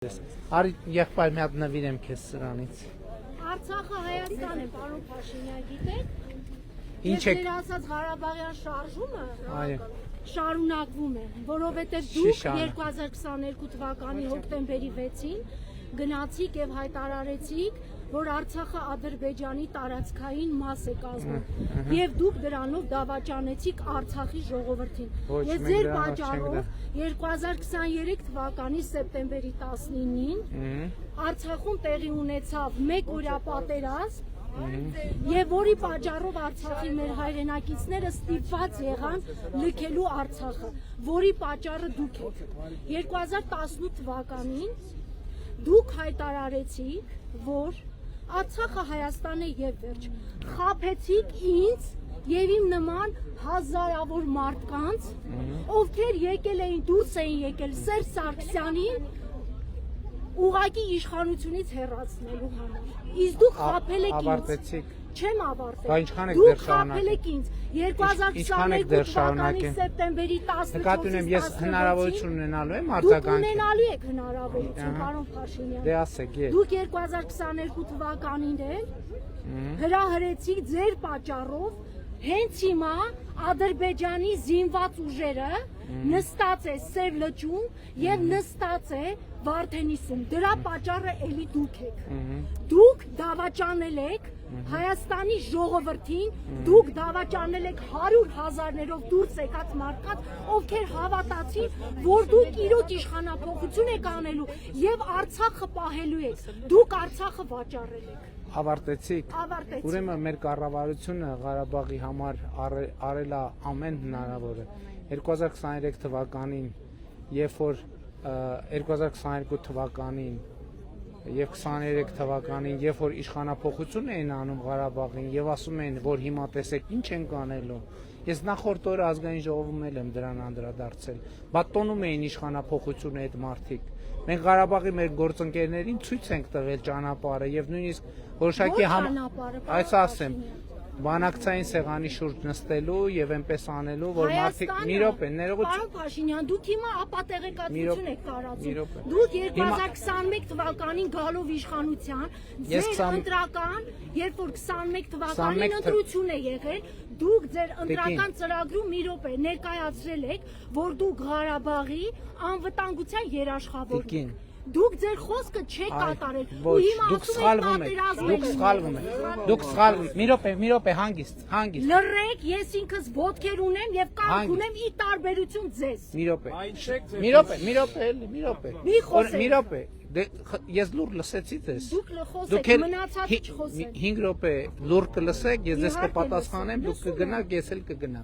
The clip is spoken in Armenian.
Արի եղբայր մի հատ նվիրեմ քեզ սրանից։ Արցախը Հայաստան է, պարոն Փաշինյան, գիտեք։ Ինչ Ես է ձեր ասած Ղարաբաղյան շարժումը այո շարունակվում է, որովհետև դուք 2022 թվականի հոկտեմբերի 6-ին գնացիք եւ հայտարարեցիք, որ Արցախը Ադրբեջանի տարածքային մաս է կազմում եւ դուք դրանով դավաճանեցիք Արցախի ժողովրդին։ Ես ձեր պատճառով 2023 թվականի սեպտեմբերի 19-ին Արցախում տեղի ունեցավ մեկ օրյա պատերազմ եւ որի պատճառով Արցախի մեր հայրենակիցները ստիպված եղան լքելու Արցախը, որի պատճառը դուք եք։ 2018 թվականին դուք հայտարարեցիք, որ Արցախը Հայաստան է եւ վերջ։ Խաբեցիք ինձ եւ իմ նման հազարավոր մարդկանց, ովքեր եկել էին, դուրս էին եկել Սերժ Սարգսյանին ուղղակի իշխանությունից հեռացնելու համար։ Իսկ դուք խաբել եք ինձ։ Ավարտեցիք։ Չեմ ավարտել։ Բա ինչքան եք Դուք դեռ խաբել եք ինձ 2022 թվականի սեպտեմբերի 14-ից Նկատի ունեմ ես հնարավորություն ունենալու եմ Դուք արձագանքի։ ունենալու եք հնարավորություն, պարոն Փաշինյան։ Դե ասեք, ես։ Դուք 2022 թվականին էլ հրահրեցիք ձեր պատճառով հենց հիմա Ադրբեջանի զինված ուժերը նստած է Սև լճում եւ նստած է Վարդենիսում։ Դրա պատճառը էլի դուք եք։ Դուք դավաճանել եք Հայաստանի ժողովրդին, դուք դավաճանել եք 100,000-ներով դուրս եկած մարդկանց, ովքեր հավատացին, որ դուք իրոք իշխանափոխություն եք անելու եւ Արցախը պահելու եք։ Դուք Արցախը վաճառել եք։ Ավարտեցիք։ Ավարտեցիք։ Ուրեմն մեր կառավարությունը Ղարաբաղի համար արել է ամեն հնարավորը։ 2023 թվականին, երբ որ 2022 թվականին եւ 23 թվականին, երբ որ իշխանափոխություն էին անում Ղարաբաղին եւ ասում էին, որ հիմա տեսեք ինչ ենք անելու։ Ես նախորդ օրը ազգային ժողովում եմ դրան անդրադարձել։ Բատոնում էին իշխանափոխությունը այդ մարդիկ։ Մենք Ղարաբաղի մեր գործընկերներին ցույց ենք տվել ճանապարհը եւ նույնիսկ որոշակի այս ասեմ բանակցային սեղանի շուրջ նստելու եւ այնպես անելու, որ մարդիկ մի րոպե ներողություն։ Պարոն Փաշինյան, դուք հիմա ապատեղեկատվություն եք տարածում։ Դուք Դուք 2021 թվականին գալով իշխանության, ձեր ընտրական, երբ որ 21 թվականին ընտրություն է եղել, դուք ձեր ընտրական ծրագրում մի րոպե ներկայացրել եք, որ դուք Ղարաբաղի անվտանգության երաշխավորник եք։ Դուք ձեր խոսքը չեք կատարել ու հիմա ասում եք պատերազմ եք։ Դուք սխալվում եք։ Մի րոպե, հանգիստ։ Լռեք, ես ինքս ոտքեր ունեմ եւ կամք ունեմ ի տարբերություն ձեզ։ Մի րոպե։ Մի խոսեք։ Մի րոպե։ Ես լուր լսեցի ձեզ։ Դուք խոսեք, մնացածը չխոսեք։ 5 րոպե լուր կլսեք, ես ձեզ կպատասխանեմ, դուք կգնաք, ես էլ կգնամ։